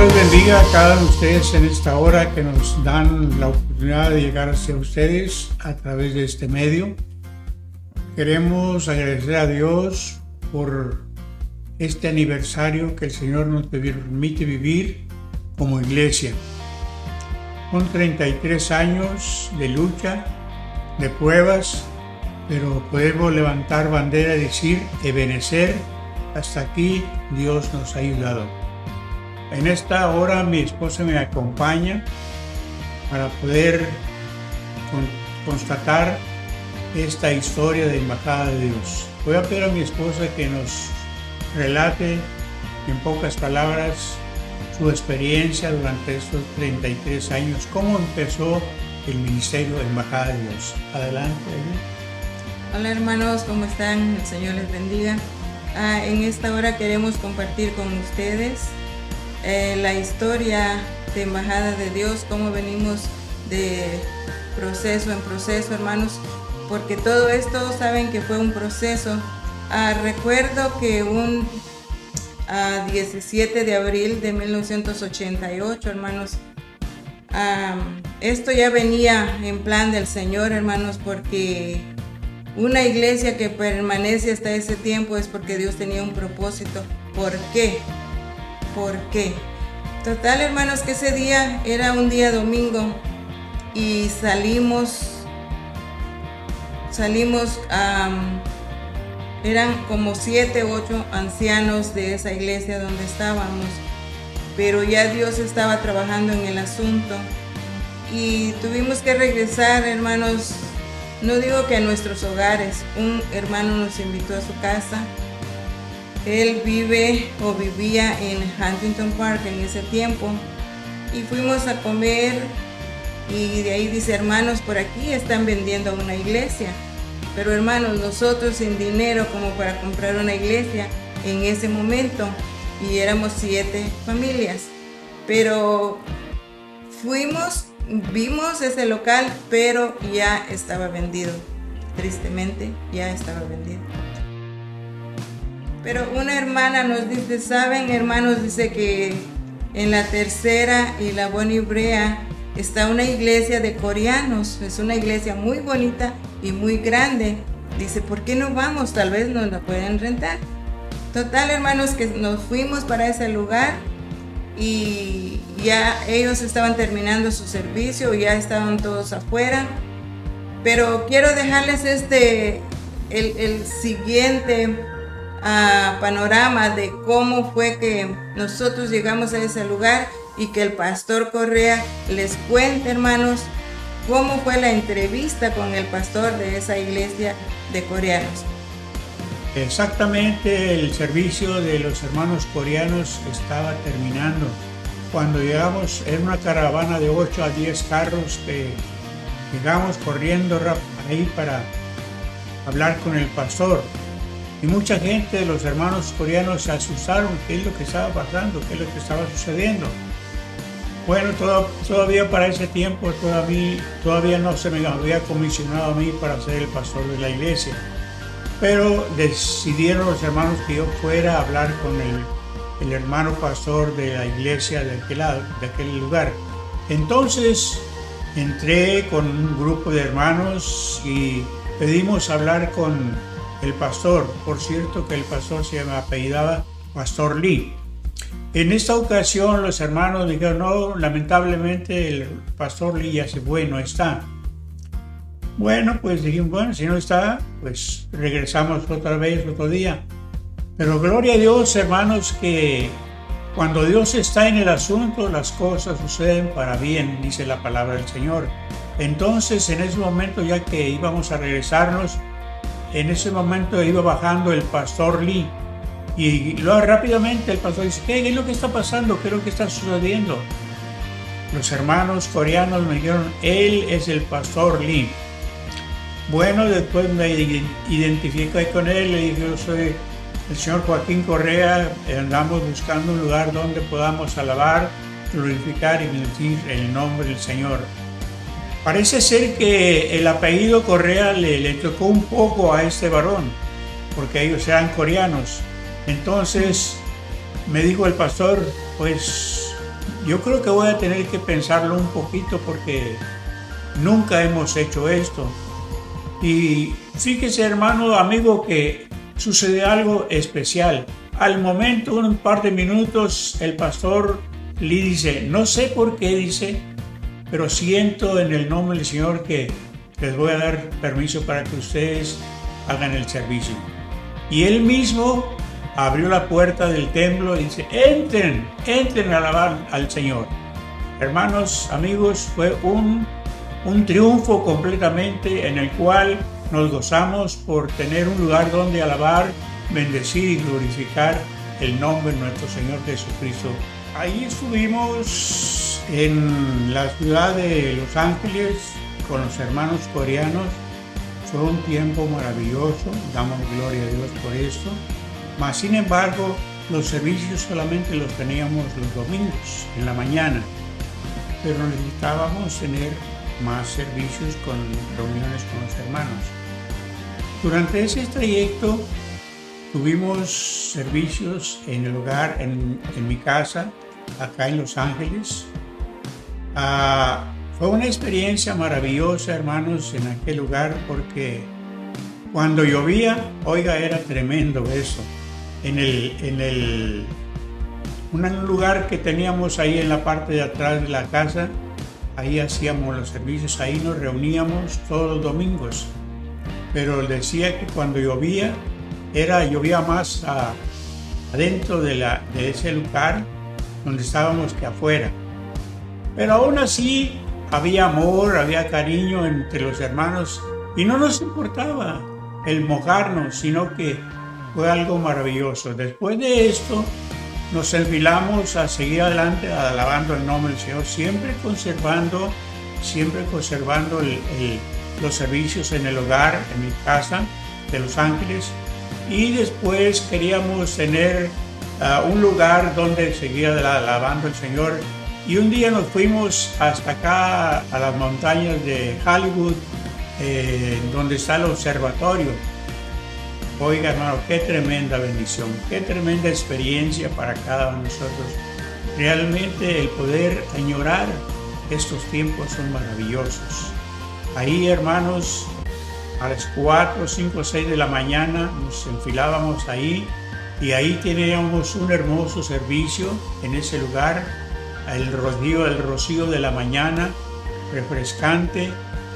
les bendiga a cada uno de ustedes en esta hora que nos dan la oportunidad de llegar hacia ustedes a través de este medio. Queremos agradecer a Dios por este aniversario que el Señor nos permite vivir como iglesia. Son 33 años de lucha, de pruebas, pero podemos levantar bandera y decir, Ebenezer, hasta aquí Dios nos ha ayudado. En esta hora mi esposa me acompaña para poder constatar esta historia de Embajada de Dios. Voy a pedir a mi esposa que nos relate en pocas palabras su experiencia durante estos 33 años, cómo empezó el ministerio de Embajada de Dios. Adelante. Hola hermanos, ¿cómo están? El Señor les bendiga. En esta hora queremos compartir con ustedes la historia de Embajada de Dios, cómo venimos de proceso en proceso, hermanos, porque todo esto saben que fue un proceso. Recuerdo que un 17 de abril de 1988, hermanos, esto ya venía en plan del Señor, hermanos, porque una iglesia que permanece hasta ese tiempo es porque Dios tenía un propósito. ¿Por qué? ¿Por qué? Total, hermanos, que ese día era un día domingo y salimos, eran como 7 u 8 ancianos de esa iglesia donde estábamos, pero ya Dios estaba trabajando en el asunto y tuvimos que regresar, hermanos. No digo que a nuestros hogares. Un hermano nos invitó a su casa. Él vivía en Huntington Park en ese tiempo y fuimos a comer y de ahí dice, hermanos, por aquí están vendiendo una iglesia, pero hermanos, nosotros sin dinero como para comprar una iglesia en ese momento, y éramos 7 familias, pero vimos ese local, pero ya estaba vendido, tristemente ya estaba vendido. Pero una hermana nos dice, ¿saben, hermanos? Dice que en la Tercera y la Bonnie Brea está una iglesia de coreanos. Es una iglesia muy bonita y muy grande. Dice, ¿por qué no vamos? Tal vez nos la pueden rentar. Total, hermanos, que nos fuimos para ese lugar y ya ellos estaban terminando su servicio, ya estaban todos afuera. Pero quiero dejarles el siguiente panorama de cómo fue que nosotros llegamos a ese lugar y que el pastor Correa les cuente, hermanos, cómo fue la entrevista con el pastor de esa iglesia de coreanos. Exactamente, el servicio de los hermanos coreanos estaba terminando. Cuando llegamos en una caravana de 8 a 10 carros, llegamos corriendo ahí para hablar con el pastor. Y mucha gente de los hermanos coreanos se asustaron. ¿Qué es lo que estaba pasando? ¿Qué es lo que estaba sucediendo? Bueno, todavía para ese tiempo todavía no se me había comisionado a mí para ser el pastor de la iglesia. Pero decidieron los hermanos que yo fuera a hablar con el hermano pastor de la iglesia de aquel lugar. Entonces entré con un grupo de hermanos y pedimos hablar con el pastor. Por cierto que el pastor se apellidaba Pastor Lee. En esta ocasión los hermanos dijeron, no, lamentablemente el pastor Lee ya se fue, no está. Bueno, pues dijimos, bueno, si no está, pues regresamos otra vez, otro día. Pero gloria a Dios, hermanos, que cuando Dios está en el asunto, las cosas suceden para bien, dice la palabra del Señor. Entonces, en ese momento, ya que íbamos a regresarnos, en ese momento iba bajando el pastor Lee. Y luego rápidamente el pastor dice, ¿qué es lo que está pasando? ¿Qué es lo que está sucediendo? Los hermanos coreanos me dijeron, él es el pastor Lee. Bueno, después me identifiqué con él, le dije, yo soy el señor Joaquín Correa, andamos buscando un lugar donde podamos alabar, glorificar y bendecir el nombre del Señor. Parece ser que el apellido Correa le tocó un poco a este varón, porque ellos eran coreanos. Entonces me dijo el pastor, pues yo creo que voy a tener que pensarlo un poquito porque nunca hemos hecho esto. Y fíjese, hermano, amigo, que sucede algo especial. Al momento, un par de minutos, el pastor le dice, no sé por qué dice, pero siento en el nombre del Señor que les voy a dar permiso para que ustedes hagan el servicio. Y él mismo abrió la puerta del templo y dice, entren a alabar al Señor. Hermanos, amigos, fue un triunfo completamente en el cual nos gozamos por tener un lugar donde alabar, bendecir y glorificar el nombre de nuestro Señor Jesucristo. Ahí estuvimos en la ciudad de Los Ángeles con los hermanos coreanos. Fue un tiempo maravilloso, damos gloria a Dios por esto. Mas, sin embargo, los servicios solamente los teníamos los domingos en la mañana, pero necesitábamos tener más servicios con reuniones con los hermanos. Durante ese trayecto tuvimos servicios en el hogar, en mi casa, acá en Los Ángeles. Fue una experiencia maravillosa, hermanos, en aquel lugar, porque cuando llovía, oiga, era tremendo eso. Un lugar que teníamos ahí en la parte de atrás de la casa, ahí hacíamos los servicios, ahí nos reuníamos todos los domingos. Pero decía que cuando llovía más adentro de ese lugar donde estábamos que afuera. Pero aún así había amor, había cariño entre los hermanos y no nos importaba el mojarnos, sino que fue algo maravilloso. Después de esto nos enfilamos a seguir adelante alabando el nombre del Señor, siempre conservando los servicios en el hogar, en mi casa de Los Ángeles, y después queríamos tener un lugar donde seguir alabando al Señor. Y un día nos fuimos hasta acá a las montañas de Hollywood, donde está el observatorio. Oiga, hermano, qué tremenda bendición, qué tremenda experiencia para cada uno de nosotros. Realmente el poder añorar estos tiempos son maravillosos. Ahí, hermanos, a las 4, 5, 6 de la mañana nos enfilábamos ahí y ahí teníamos un hermoso servicio en ese lugar, el rocío de la mañana, refrescante.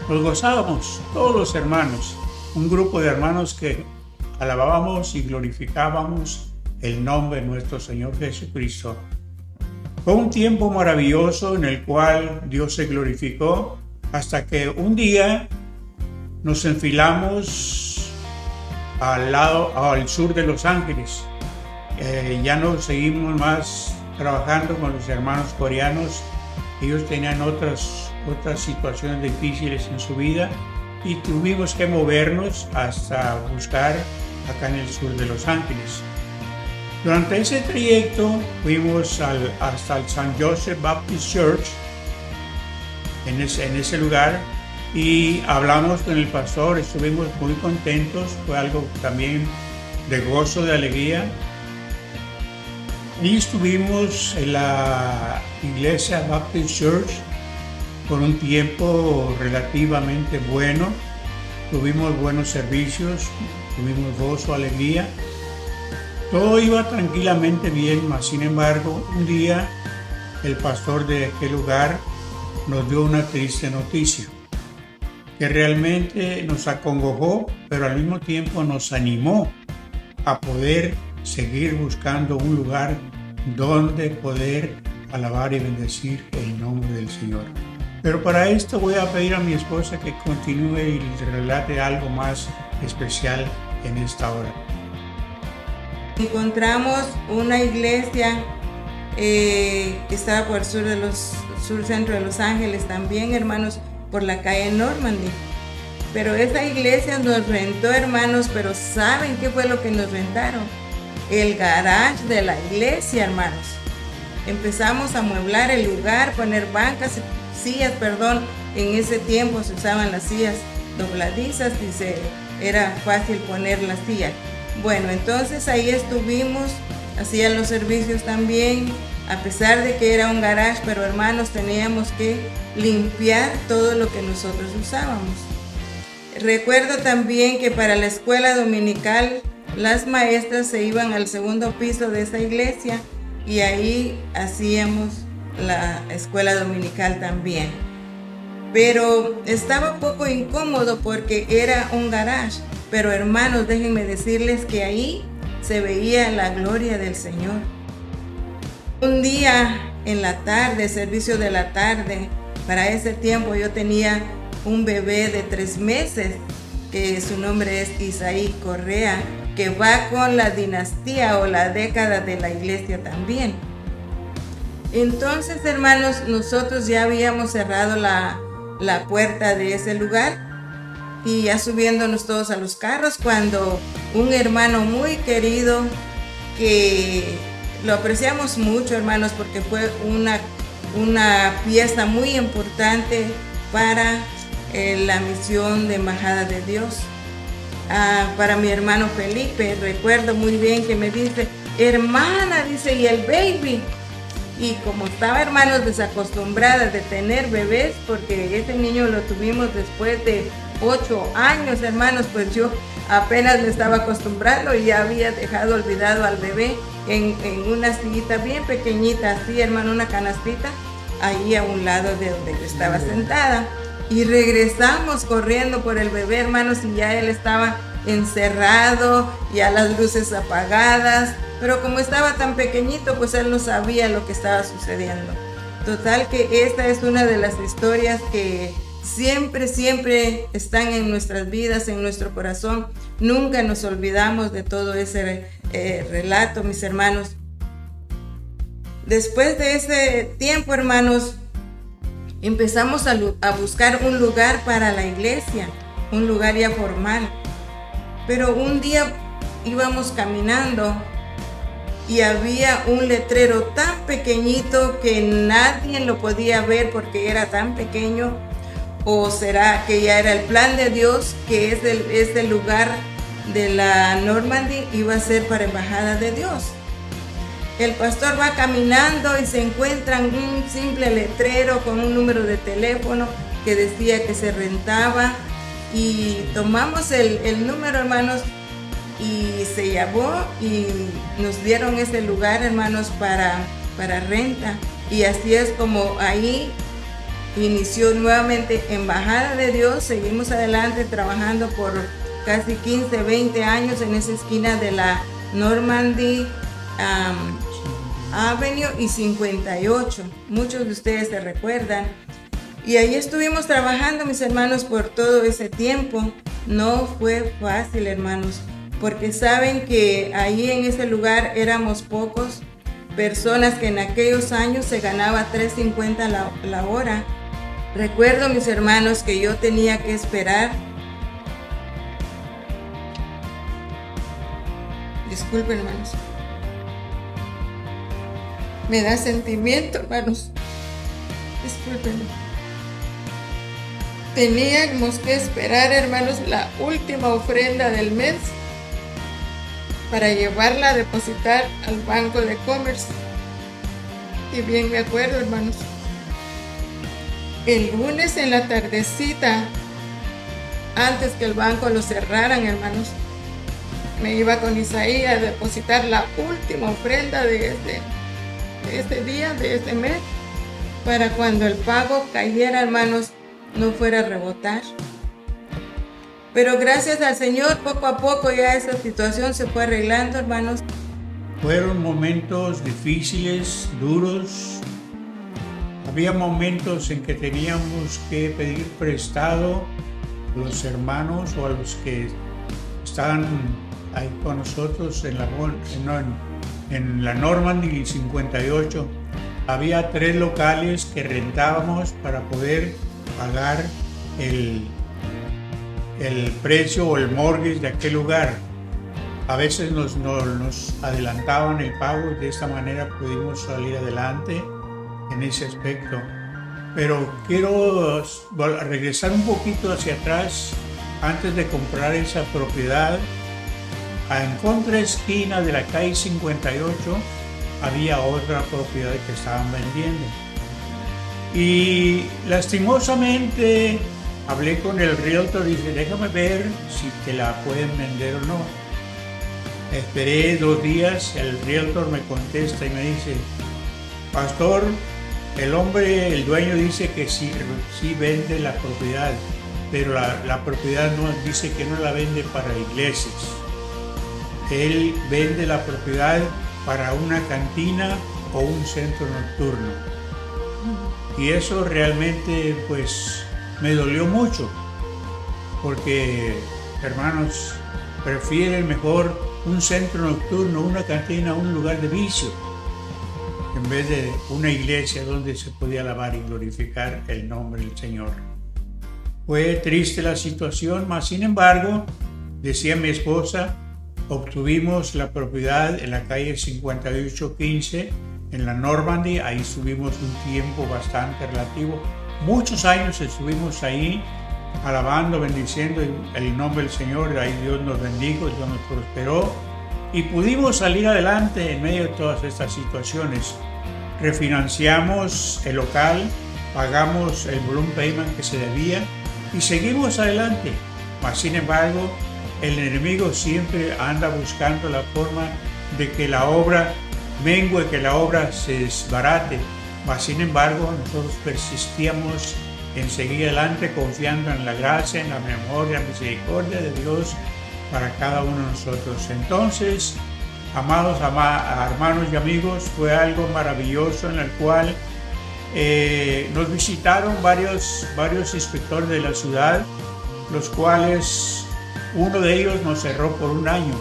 Nos gozábamos, todos los hermanos, un grupo de hermanos que alabábamos y glorificábamos el nombre de nuestro Señor Jesucristo. Fue un tiempo maravilloso en el cual Dios se glorificó hasta que un día nos enfilamos al sur de Los Ángeles. Ya no seguimos más trabajando con los hermanos coreanos. Ellos tenían otras situaciones difíciles en su vida y tuvimos que movernos hasta buscar acá en el sur de Los Ángeles. Durante ese trayecto fuimos hasta el St. Joseph Baptist Church en ese lugar y hablamos con el pastor, estuvimos muy contentos, fue algo también de gozo, de alegría. Y estuvimos en la iglesia Baptist Church por un tiempo relativamente bueno, tuvimos buenos servicios, tuvimos gozo, alegría, todo iba tranquilamente bien, mas sin embargo un día el pastor de aquel lugar nos dio una triste noticia que realmente nos acongojó, pero al mismo tiempo nos animó a poder seguir buscando un lugar donde poder alabar y bendecir el nombre del Señor. Pero para esto voy a pedir a mi esposa que continúe y relate algo más especial en esta hora. Encontramos una iglesia que estaba por el sur centro de Los Ángeles también, hermanos, por la calle Normandy. Pero esa iglesia nos rentó, hermanos, pero ¿saben qué fue lo que nos rentaron? El garage de la iglesia, hermanos. Empezamos a amueblar el lugar, poner sillas, en ese tiempo se usaban las sillas dobladizas y era fácil poner las sillas. Bueno, entonces ahí estuvimos, hacían los servicios también A pesar de que era un garage, pero hermanos, teníamos que limpiar todo lo que nosotros usábamos. Recuerdo también que para la escuela dominical, las maestras se iban al segundo piso de esa iglesia y ahí hacíamos la escuela dominical también. Pero estaba un poco incómodo porque era un garage. Pero hermanos, déjenme decirles que ahí se veía la gloria del Señor. Un día en la tarde, servicio de la tarde, para ese tiempo yo tenía un bebé de 3 meses, que su nombre es Isaí Correa, que va con la dinastía o la década de la iglesia también. Entonces, hermanos, nosotros ya habíamos cerrado la puerta de ese lugar y ya subiéndonos todos a los carros, cuando un hermano muy querido, que lo apreciamos mucho, hermanos, porque fue una pieza muy importante para la misión de Embajada de Dios. Para mi hermano Felipe, recuerdo muy bien que me dice, hermana, dice, ¿y el baby? Y como estaba, hermanos, desacostumbrada de tener bebés, porque ese niño lo tuvimos después de 8 años, hermanos, pues yo apenas me estaba acostumbrando y ya había dejado olvidado al bebé en una sillita bien pequeñita, así, hermano, una canastita, ahí a un lado de donde yo estaba sentada. Y regresamos corriendo por el bebé, hermanos, y ya él estaba encerrado, ya las luces apagadas, pero como estaba tan pequeñito, pues él no sabía lo que estaba sucediendo. Total que esta es una de las historias que siempre están en nuestras vidas, en nuestro corazón. Nunca nos olvidamos de todo ese relato, mis hermanos. Después de ese tiempo, hermanos, empezamos a buscar un lugar para la iglesia, un lugar ya formal. Pero un día íbamos caminando y había un letrero tan pequeñito que nadie lo podía ver porque era tan pequeño. ¿O será que ya era el plan de Dios que este lugar de la Normandy iba a ser para Embajada de Dios? El pastor va caminando y se encuentra un simple letrero con un número de teléfono que decía que se rentaba, y tomamos el número, hermanos, y se llamó y nos dieron ese lugar, hermanos, para renta. Y así es como ahí inició nuevamente Embajada de Dios. Seguimos adelante trabajando por casi 15, 20 años en esa esquina de la Normandy Avenue y 58. Muchos de ustedes se recuerdan. Y ahí estuvimos trabajando, mis hermanos, por todo ese tiempo. No fue fácil, hermanos, porque saben que ahí en ese lugar éramos pocos personas, que en aquellos años se ganaba $3.50 la hora. Recuerdo, mis hermanos, que yo tenía que esperar. Disculpen, hermanos. Me da sentimiento, hermanos. Disculpen. Teníamos que esperar, hermanos, la última ofrenda del mes para llevarla a depositar al Banco de Comercio. Y bien me acuerdo, hermanos. El lunes en la tardecita, antes que el banco lo cerraran, hermanos, me iba con Isaí a depositar la última ofrenda de este día, de este mes, para cuando el pago cayera, hermanos, no fuera a rebotar. Pero gracias al Señor, poco a poco ya esa situación se fue arreglando, hermanos. Fueron momentos difíciles, duros. Había momentos en que teníamos que pedir prestado a los hermanos o a los que estaban ahí con nosotros en la Normandy 58. Había 3 locales que rentábamos para poder pagar el precio o el mortgage de aquel lugar. A veces nos adelantaban el pago, de esta manera pudimos salir adelante en ese aspecto. Pero quiero regresar un poquito hacia atrás. Antes de comprar esa propiedad, en contraesquina de la calle 58 había otra propiedad que estaban vendiendo. Y lastimosamente hablé con el realtor y dije, déjame ver si te la pueden vender o no. Esperé 2 días, el realtor me contesta y me dice, pastor, el dueño dice que sí vende la propiedad, pero la propiedad no dice que no la vende para iglesias. Él vende la propiedad para una cantina o un centro nocturno. Y eso realmente pues me dolió mucho, porque hermanos, prefieren mejor un centro nocturno, una cantina, un lugar de vicio, en vez de una iglesia donde se podía alabar y glorificar el nombre del Señor. Fue triste la situación, mas sin embargo, decía mi esposa, obtuvimos la propiedad en la calle 5815 en la Normandy. Ahí estuvimos un tiempo bastante relativo, muchos años estuvimos ahí alabando, bendiciendo el nombre del Señor. Ahí Dios nos bendijo, Dios nos prosperó y pudimos salir adelante en medio de todas estas situaciones. Refinanciamos el local, pagamos el balloon payment que se debía y seguimos adelante. Mas sin embargo, el enemigo siempre anda buscando la forma de que la obra mengue, que la obra se desbarate. Mas sin embargo, nosotros persistíamos en seguir adelante confiando en la gracia, en la memoria, en la misericordia de Dios para cada uno de nosotros. Entonces, amados hermanos y amigos, fue algo maravilloso en el cual nos visitaron varios inspectores de la ciudad, los cuales uno de ellos nos cerró por 1 año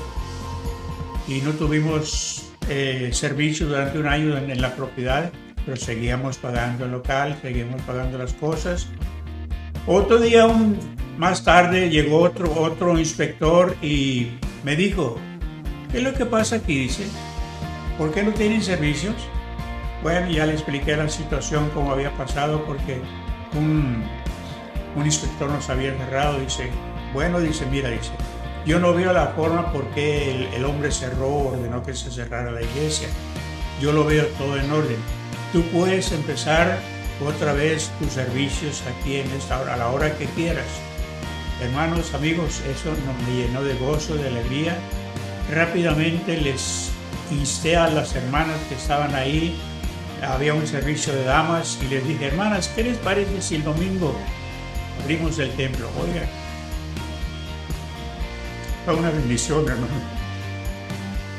y no tuvimos servicio durante 1 año en la propiedad, pero seguíamos pagando el local, seguíamos pagando las cosas. Otro día, más tarde, llegó otro inspector y me dijo, ¿qué es lo que pasa aquí? Dice, ¿por qué no tienen servicios? Bueno, ya le expliqué la situación, cómo había pasado, porque un inspector nos había cerrado. Dice, bueno, mira, yo no veo la forma por qué el hombre cerró, ordenó que se cerrara la iglesia. Yo lo veo todo en orden. Tú puedes empezar otra vez tus servicios aquí en esta hora, a la hora que quieras. Hermanos, amigos, eso me llenó de gozo, de alegría. Rápidamente les insté a las hermanas que estaban ahí. Había un servicio de damas y les dije, hermanas, ¿qué les parece si el domingo abrimos el templo? Oigan, fue una bendición, hermano.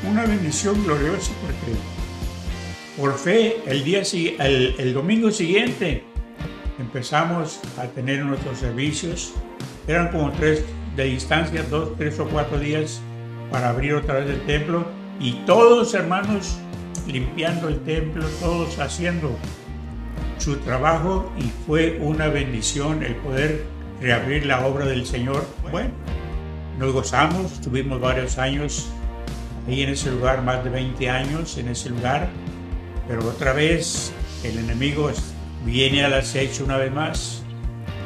Una bendición gloriosa, porque por fe el domingo siguiente empezamos a tener nuestros servicios. Eran como 3 de distancia, 2, 3 o 4 días para abrir otra vez el templo, y todos, hermanos, limpiando el templo, todos haciendo su trabajo, y fue una bendición el poder reabrir la obra del Señor. Bueno, nos gozamos, estuvimos varios años ahí en ese lugar, más de 20 años en ese lugar, pero otra vez el enemigo viene al acecho una vez más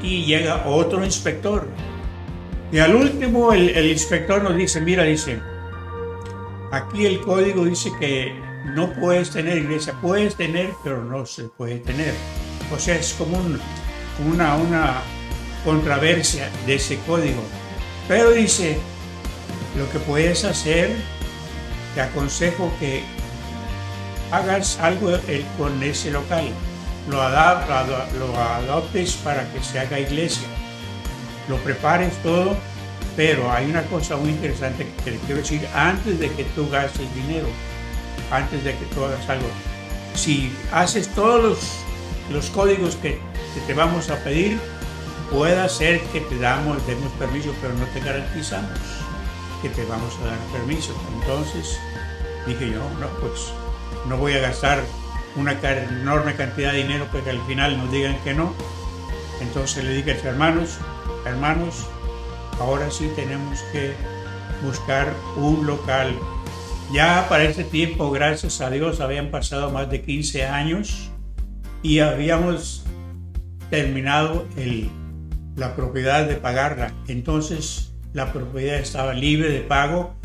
y llega otro inspector. Y al último el inspector nos dice, mira, aquí el código dice que no puedes tener iglesia, puedes tener, pero no se puede tener. O sea, es como una controversia de ese código. Pero dice, lo que puedes hacer, te aconsejo que hagas algo con ese local, lo adoptes para que se haga iglesia, lo prepares todo, pero hay una cosa muy interesante que te quiero decir antes de que tú gastes dinero, antes de que tú hagas algo. Si haces todos los códigos que te vamos a pedir, puede ser que demos permiso, pero no te garantizamos que te vamos a dar permiso. Entonces dije yo, no, pues no voy a gastar una enorme cantidad de dinero para que al final nos digan que no. Entonces le dije a los hermanos, ahora sí tenemos que buscar un local. Ya para ese tiempo, gracias a Dios, habían pasado más de 15 años y habíamos terminado la propiedad de pagarla. Entonces la propiedad estaba libre de pago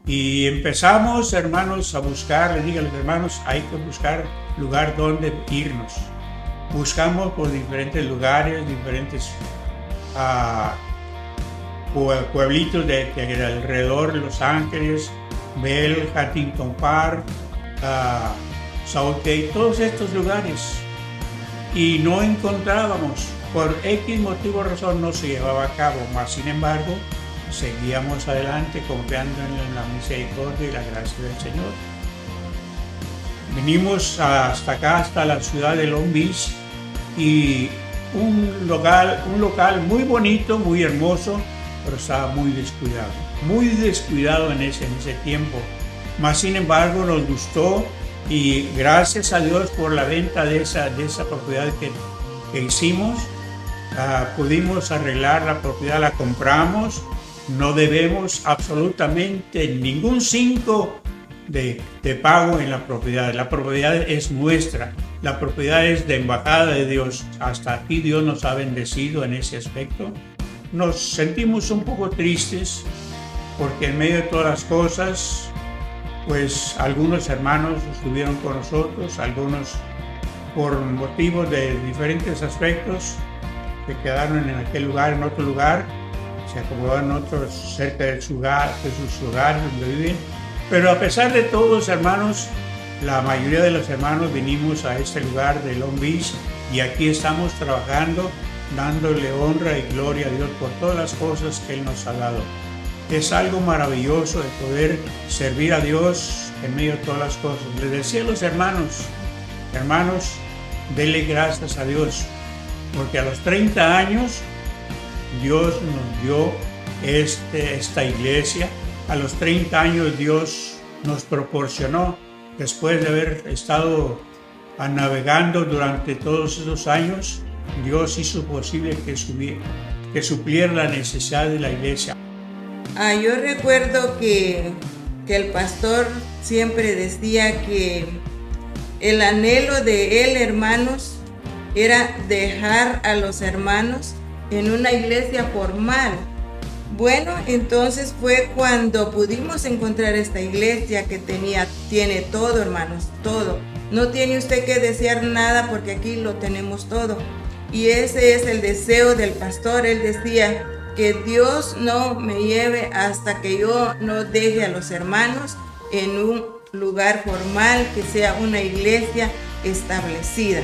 Y empezamos, hermanos, a buscar, les digo a los hermanos, hay que buscar lugar donde irnos. Buscamos por diferentes lugares, diferentes pueblitos de alrededor de Los Ángeles, Bell, Huntington Park, Southgate, todos estos lugares. Y no encontrábamos, por X motivo o razón no se llevaba a cabo, mas sin embargo, seguíamos adelante confiando en la misericordia y la gracia del Señor. Venimos hasta acá, hasta la ciudad de Long Beach, y un local muy bonito, muy hermoso, pero estaba muy descuidado en ese tiempo. Mas sin embargo nos gustó, y gracias a Dios por la venta de esa propiedad que hicimos, pudimos arreglar la propiedad, la compramos. No debemos absolutamente ningún 5 de pago en la propiedad. La propiedad es nuestra, la propiedad es de embajada de Dios. Hasta aquí Dios nos ha bendecido en ese aspecto. Nos sentimos un poco tristes porque en medio de todas las cosas, pues algunos hermanos estuvieron con nosotros, algunos por motivos de diferentes aspectos se quedaron en aquel lugar, en otro lugar. Se acomodaron otros cerca de sus hogares donde viven. Pero a pesar de todos, hermanos, la mayoría de los hermanos vinimos a este lugar de Long Beach y aquí estamos trabajando, dándole honra y gloria a Dios por todas las cosas que Él nos ha dado. Es algo maravilloso de poder servir a Dios en medio de todas las cosas. Les decía a los hermanos, denle gracias a Dios, porque a los 30 años Dios nos dio esta iglesia. A los 30 años Dios nos proporcionó, después de haber estado navegando durante todos esos años, Dios hizo posible que supliera la necesidad de la iglesia. Yo recuerdo que el pastor siempre decía que el anhelo de él, hermanos, era dejar a los hermanos en una iglesia formal. Bueno, entonces fue cuando pudimos encontrar esta iglesia que tiene todo, hermanos, todo. No tiene usted que desear nada porque aquí lo tenemos todo. Y ese es el deseo del pastor. Él decía que Dios no me lleve hasta que yo no deje a los hermanos en un lugar formal, que sea una iglesia establecida.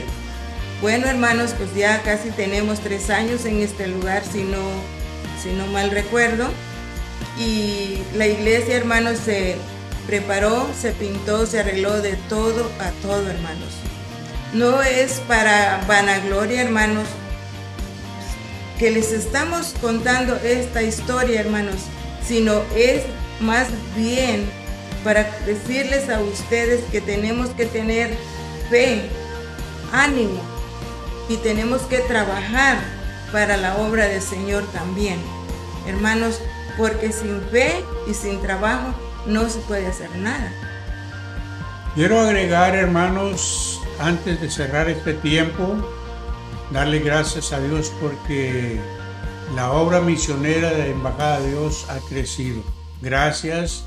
Bueno, hermanos, pues ya casi tenemos 3 años en este lugar, si no mal recuerdo. Y la iglesia, hermanos, se preparó, se pintó, se arregló de todo a todo, hermanos. No es para vanagloria, hermanos, que les estamos contando esta historia, hermanos, sino es más bien para decirles a ustedes que tenemos que tener fe, ánimo, y tenemos que trabajar para la obra del Señor también, hermanos, porque sin fe y sin trabajo no se puede hacer nada. Quiero agregar, hermanos, antes de cerrar este tiempo, darle gracias a Dios porque la obra misionera de la Embajada de Dios ha crecido. Gracias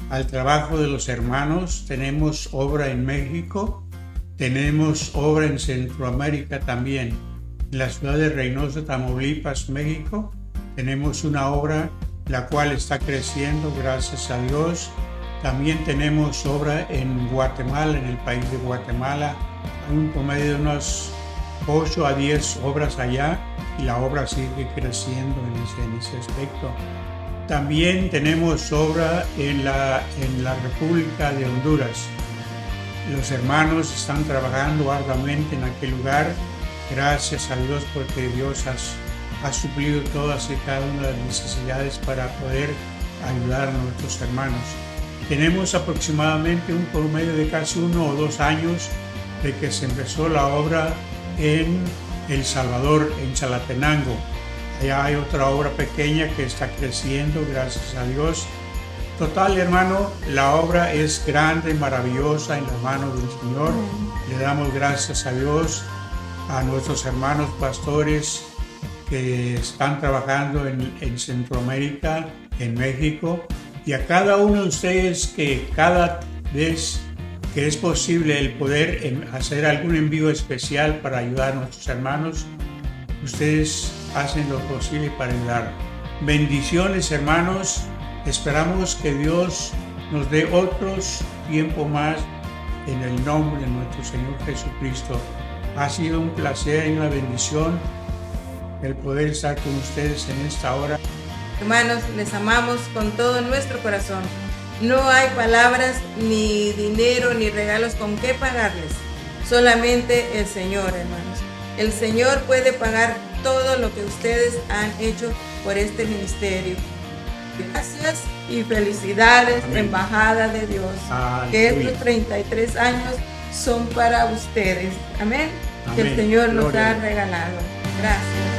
al trabajo de los hermanos, tenemos obra en México, tenemos obra en Centroamérica también. En la ciudad de Reynosa, Tamaulipas, México, tenemos una obra la cual está creciendo, gracias a Dios. También tenemos obra en Guatemala, en el país de Guatemala, un promedio de unos 8 a 10 obras allá, y la obra sigue creciendo en ese aspecto. También tenemos obra en la República de Honduras. Los hermanos están trabajando arduamente en aquel lugar. Gracias a Dios porque Dios ha suplido todas y cada una de las necesidades para poder ayudar a nuestros hermanos. Tenemos aproximadamente un promedio de casi 1 o 2 años de que se empezó la obra en El Salvador, en Chalatenango. Allá hay otra obra pequeña que está creciendo, gracias a Dios. Total, hermano, la obra es grande, maravillosa en las manos del Señor. Le damos gracias a Dios, a nuestros hermanos pastores que están trabajando en Centroamérica, en México, y a cada uno de ustedes que cada vez que es posible el poder hacer algún envío especial para ayudar a nuestros hermanos, ustedes hacen lo posible para ayudar. Bendiciones, hermanos. Esperamos que Dios nos dé otros tiempo más en el nombre de nuestro Señor Jesucristo. Ha sido un placer y una bendición el poder estar con ustedes en esta hora. Hermanos, les amamos con todo nuestro corazón. No hay palabras, ni dinero, ni regalos con qué pagarles. Solamente el Señor, hermanos. El Señor puede pagar todo lo que ustedes han hecho por este ministerio. Gracias y felicidades, amén. Embajada de Dios. Aleluya. Que estos 33 años son para ustedes. Amén. Amén. Que el Señor nos ha regalado. Gracias.